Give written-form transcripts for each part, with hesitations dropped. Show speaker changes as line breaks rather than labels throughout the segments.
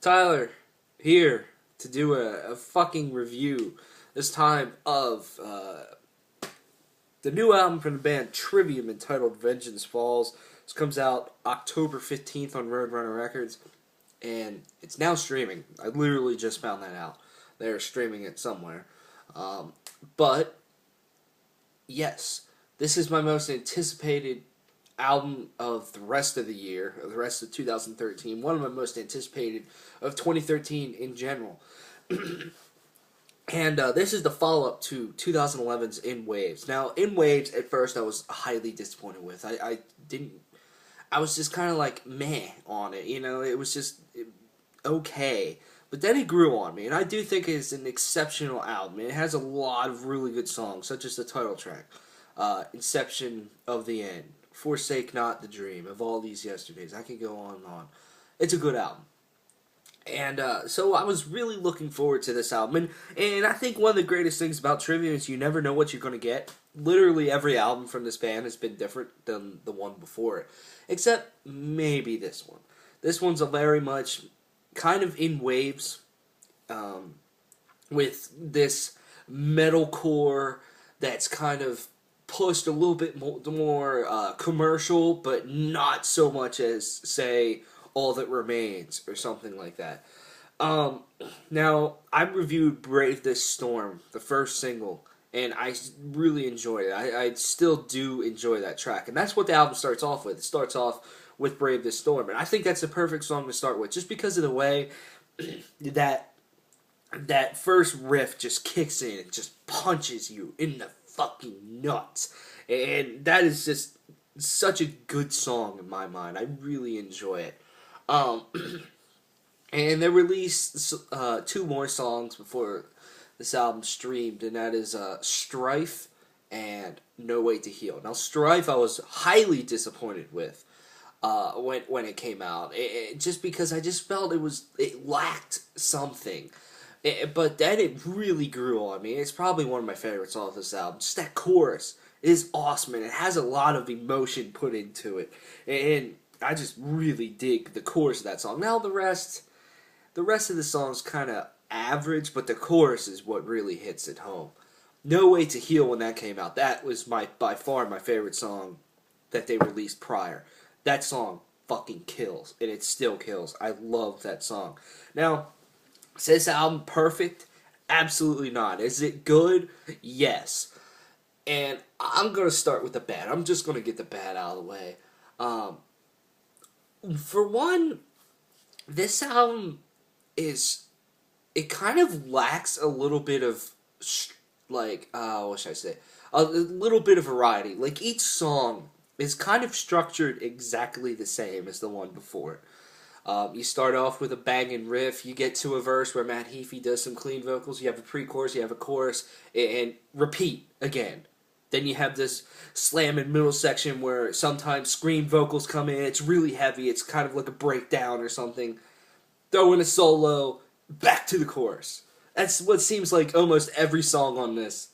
Tyler, here to do a fucking review, this time of the new album from the band Trivium entitled Vengeance Falls. This comes out October 15th on Roadrunner Records, and it's now streaming. I literally just found that out. They're streaming it somewhere. But, yes, this is my most anticipated album of the rest of the year, of the rest of 2013. One of my most anticipated of 2013 in general. And this is the follow-up to 2011's In Waves. Now, In Waves, at first, I was highly disappointed with. I was just kind of like, meh on it, you know, it was just okay. But then it grew on me, and I do think it's an exceptional album. It has a lot of really good songs, such as the title track, Inception of the End, Forsake Not the Dream, Of All These Yesterdays. I could go on and on. It's a good album. And so I was really looking forward to this album. And I think one of the greatest things about Trivium is you never know what you're going to get. Literally every album from this band has been different than the one before it. Except maybe this one. This one's a very much kind of in waves, with this metalcore that's kind of pushed a little bit more commercial, but not so much as, say, All That Remains or something like that. Now, I reviewed Brave This Storm, the first single, and I really enjoyed it. I still do enjoy that track, and that's what the album starts off with. It starts off with Brave This Storm, and I think that's the perfect song to start with, just because of the way that first riff just kicks in and just punches you in the fucking nuts. And that is just such a good song in my mind. I really enjoy it. And they released two more songs before this album streamed, and that is Strife and No Way to Heal. Now, Strife I was highly disappointed with when it came out, just because I just felt it lacked something. But then it really grew on me. It's probably one of my favorites off this album. Just that chorus is awesome, and it has a lot of emotion put into it. And I just really dig the chorus of that song. Now the rest of the song's kind of average, but the chorus is what really hits it home. No Way to Heal, when that came out, that was by far my favorite song that they released prior. That song fucking kills, and it still kills. I love that song. Now, is this album perfect? Absolutely not. Is it good? Yes. And I'm going to start with the bad. I'm just going to get the bad out of the way. For one, this album it kind of lacks a little bit of, what should I say? A little bit of variety. Like, each song is kind of structured exactly the same as the one before. You start off with a banging riff, you get to a verse where Matt Heafy does some clean vocals, you have a pre-chorus, you have a chorus, and repeat again. Then you have this slamming middle section where sometimes scream vocals come in, it's really heavy, it's kind of like a breakdown or something. Throw in a solo, back to the chorus. That's what seems like almost every song on this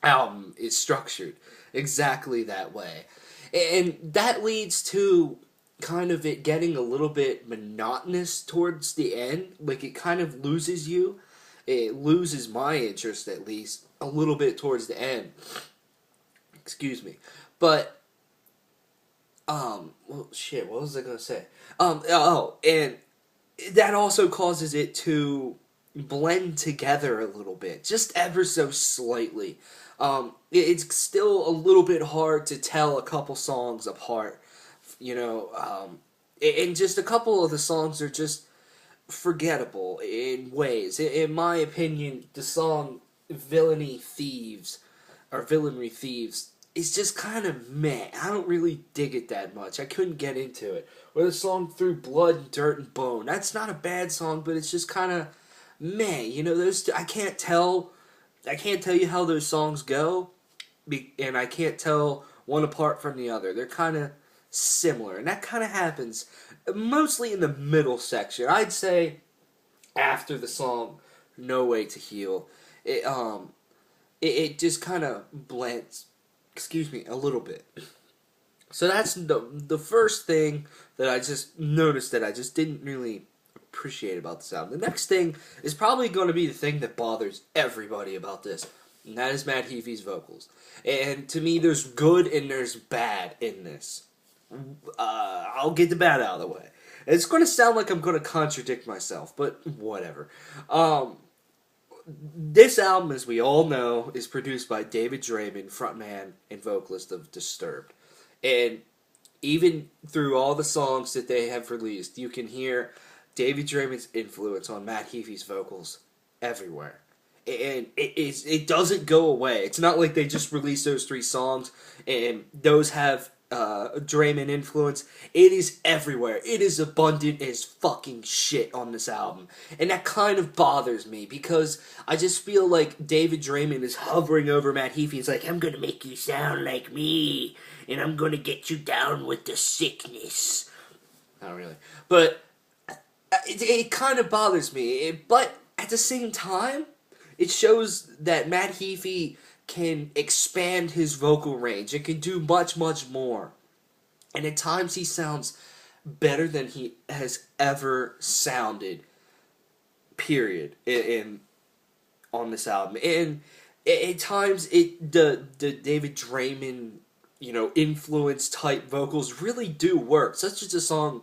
album is structured exactly that way. And that leads to kind of it getting a little bit monotonous towards the end. Like, it kind of loses you. It loses my interest, at least, a little bit towards the end. Excuse me. But, well, shit, what was I gonna say? And that also causes it to blend together a little bit, just ever so slightly. It's still a little bit hard to tell a couple songs apart, you know, and just a couple of the songs are just forgettable in ways. In my opinion, the song Villainry Thieves is just kind of meh. I don't really dig it that much. I couldn't get into it. Or the song Through Blood, Dirt, and Bone. That's not a bad song, but it's just kind of meh. You know, those two, I can't tell you how those songs go, and I can't tell one apart from the other. They're kind of similar, and that kind of happens mostly in the middle section. I'd say after the song No Way to Heal, it just kind of blends, a little bit. So that's the first thing that I just noticed that I just didn't really appreciate about this album. The next thing is probably going to be the thing that bothers everybody about this, and that is Matt Heafy's vocals. And to me, there's good and there's bad in this. I'll get the bad out of the way. It's going to sound like I'm going to contradict myself, but whatever. This album, as we all know, is produced by David Draymond, frontman and vocalist of Disturbed. And even through all the songs that they have released, you can hear David Draymond's influence on Matt Heafy's vocals everywhere. And it doesn't go away. It's not like they just released those 3 songs and those have Draymond influence. It is everywhere. It is abundant as fucking shit on this album. And that kind of bothers me because I just feel like David Draymond is hovering over Matt Heafy. He's like, I'm gonna make you sound like me, and I'm gonna get you down with the sickness. Not really. But it kind of bothers me. But at the same time, it shows that Matt Heafy can expand his vocal range. It can do much, much more. And at times he sounds better than he has ever sounded, period, on this album. And at times the David Draymond, influence type vocals really do work. Such as the song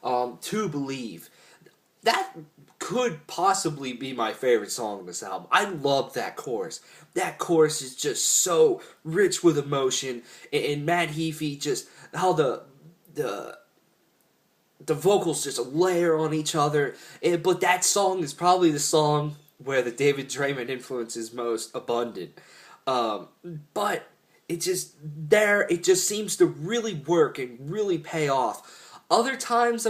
To Believe. That could possibly be my favorite song on this album. I love that chorus. That chorus is just so rich with emotion, and Matt Heafy just how the vocals just layer on each other. But that song is probably the song where the David Draymond influence is most abundant. But it just seems to really work and really pay off. Other times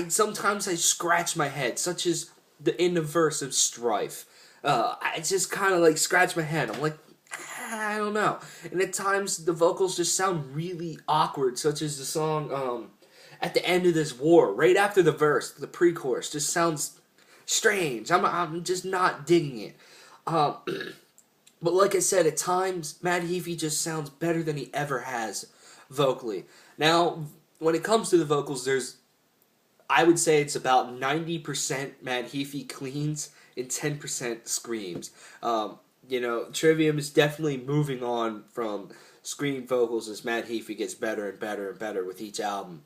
sometimes I scratch my head, such as in the verse of Strife. I just kind of like scratch my head. I'm like, I don't know. And at times the vocals just sound really awkward, such as the song At the End of This War, right after the verse, the pre-chorus, just sounds strange. I'm just not digging it. But like I said, at times Matt Heafy just sounds better than he ever has vocally. Now, when it comes to the vocals, I would say it's about 90% Matt Heafy cleans and 10% screams. Trivium is definitely moving on from scream vocals as Matt Heafy gets better and better and better with each album.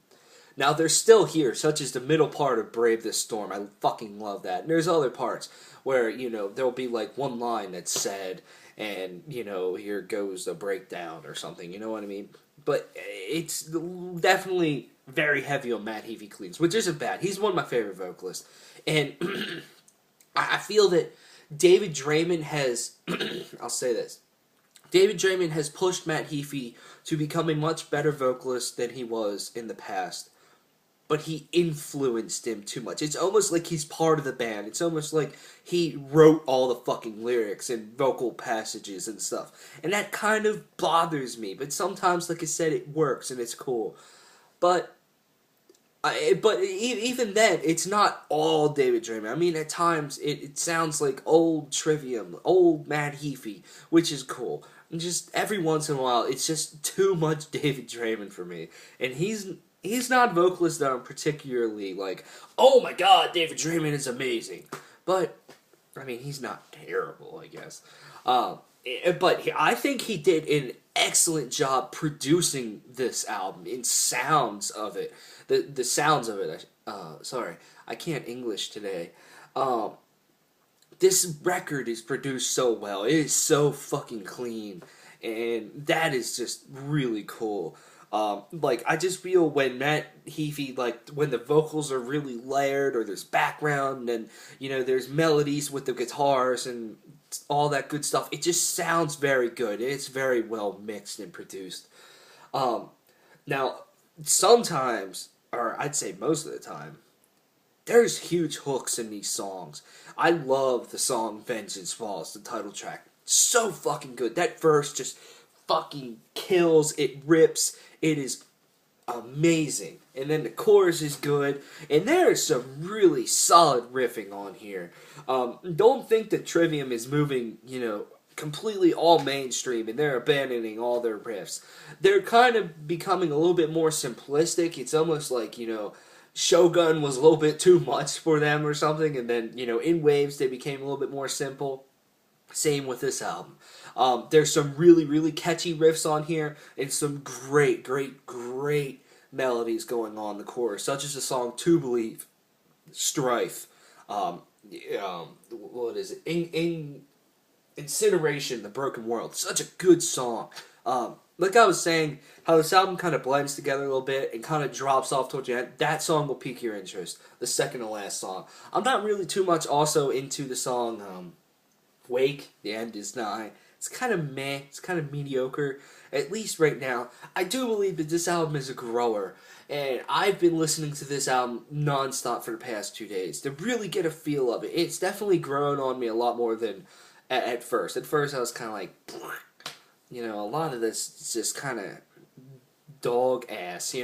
Now, they're still here, such as the middle part of Brave This Storm. I fucking love that. And there's other parts where, there'll be like one line that's said, and, here goes a breakdown or something, you know what I mean? But it's definitely very heavy on Matt Heafy cleans, which isn't bad. He's one of my favorite vocalists. And I feel that David Draymond has, I'll say this, David Draymond has pushed Matt Heafy to become a much better vocalist than he was in the past. But he influenced him too much. It's almost like he's part of the band. It's almost like he wrote all the fucking lyrics and vocal passages and stuff. And that kind of bothers me. But sometimes, like I said, it works and it's cool. But even then, it's not all David Draymond. I mean, at times, it sounds like old Trivium, old Matt Heafy, which is cool. And just every once in a while, it's just too much David Draymond for me. And he's not a vocalist that I'm particularly like, oh my god, David Draymond is amazing. But, I mean, he's not terrible, I guess. But I think he did an excellent job producing this album in sounds of it. The sounds of it. Sorry, I can't English today. This record is produced so well. It is so fucking clean. And that is just really cool. I just feel when Matt Heafy, when the vocals are really layered, or there's background, and, there's melodies with the guitars, and all that good stuff, it just sounds very good. It's very well mixed and produced. Now, sometimes, or I'd say most of the time, there's huge hooks in these songs. I love the song Vengeance Falls, the title track. So fucking good. That verse just fucking kills. It rips. It is amazing. And then the chorus is good. And there's some really solid riffing on here. Don't think that Trivium is moving, completely all mainstream and they're abandoning all their riffs. They're kind of becoming a little bit more simplistic. It's almost like, Shogun was a little bit too much for them or something, and then, in waves they became a little bit more simple. Same with this album. There's some really, really catchy riffs on here, and some great, great, great melodies going on in the chorus, such as the song "To Believe," "Strife," what is it? Incineration, "The Broken World." Such a good song. Like I was saying, how this album kind of blends together a little bit and kind of drops off towards the end. That song will pique your interest. The second to last song. I'm not really too much also into the song "Wake." The end is nigh. It's kind of meh. It's kind of mediocre. At least right now. I do believe that this album is a grower. And I've been listening to this album nonstop for the past 2 days to really get a feel of it. It's definitely grown on me a lot more than at first. At first I was kind of like, a lot of this is just kind of dog ass,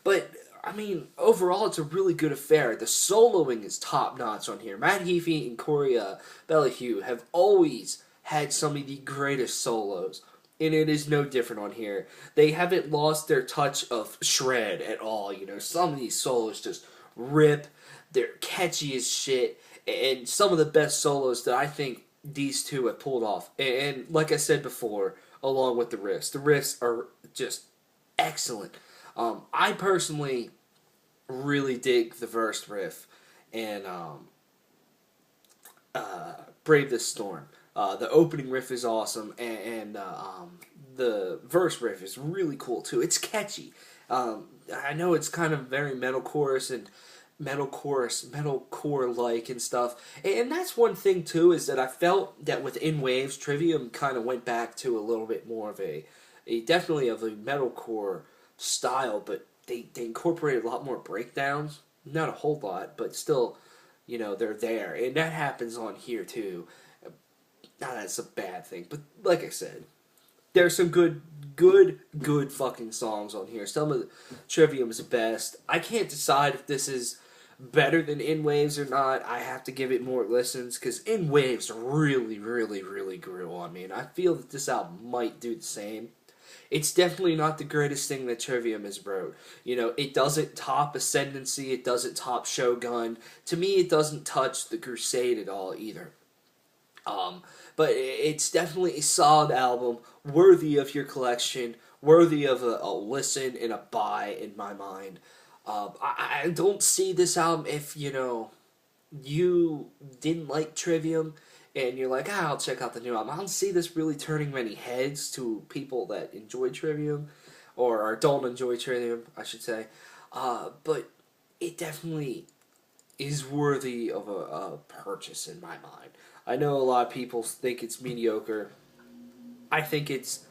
But, I mean, overall it's a really good affair. The soloing is top notch on here. Matt Heafy and Corey Bellihew have always had some of the greatest solos. And it is no different on here. They haven't lost their touch of shred at all. Some of these solos just rip. They're catchy as shit. And some of the best solos that I think these two have pulled off. And like I said before, along with the riffs are just excellent. I personally really dig the verse riff and Brave This Storm. The opening riff is awesome, and the verse riff is really cool too. It's catchy. I know it's kind of very metalcore like and stuff. And that's one thing too, is that I felt that with In Waves, Trivium kind of went back to a little bit more of a definitely of a metalcore style, but they incorporated a lot more breakdowns. Not a whole lot, but still, they're there. And that happens on here too. Not that it's a bad thing, but like I said, there's some good fucking songs on here. Some of Trivium's best. I can't decide if this is better than In Waves or not. I have to give it more listens, because In Waves really, really, really grew on me, and I feel that this album might do the same. It's definitely not the greatest thing that Trivium has wrote. It doesn't top Ascendancy, it doesn't top Shogun. To me, it doesn't touch The Crusade at all either. But it's definitely a solid album, worthy of your collection, worthy of a listen and a buy in my mind. I don't see this album if, you didn't like Trivium and you're like, I'll check out the new album. I don't see this really turning many heads to people that enjoy Trivium, or don't enjoy Trivium, I should say. But it definitely is worthy of a purchase in my mind. I know a lot of people think it's mediocre. I think it's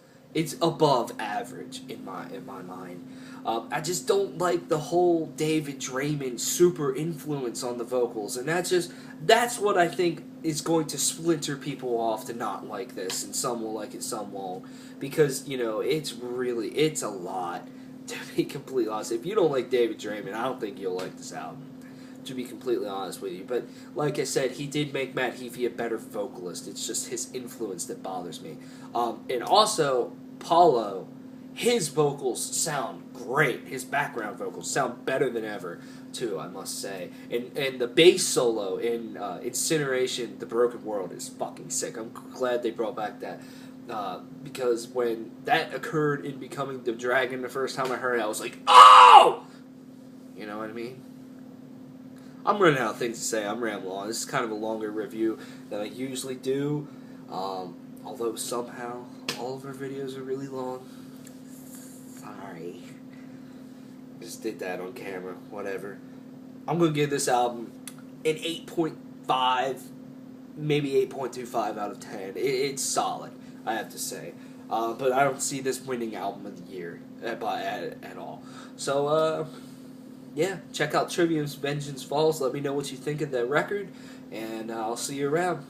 above average in my mind. I just don't like the whole David Draymond super influence on the vocals, and that's what I think is going to splinter people off to not like this, and some will like it, some won't, because it's a lot, to be completely honest. If you don't like David Draymond, I don't think you'll like this album, to be completely honest with you. But like I said, he did make Matt Heafy a better vocalist. It's just his influence that bothers me. And also, Paulo, his vocals sound great. His background vocals sound better than ever, too, I must say. And the bass solo in Incineration, The Broken World, is fucking sick. I'm glad they brought back that. Because when that occurred in Becoming the Dragon the first time I heard it, I was like, oh! You know what I mean? I'm running out of things to say. I'm rambling on. This is kind of a longer review than I usually do. Although somehow all of our videos are really long. Sorry. Just did that on camera. Whatever. I'm going to give this album an 8.5, maybe 8.25 out of 10. It's solid, I have to say. But I don't see this winning album of the year at all. So, yeah, check out Trivium's Vengeance Falls. Let me know what you think of that record, and I'll see you around.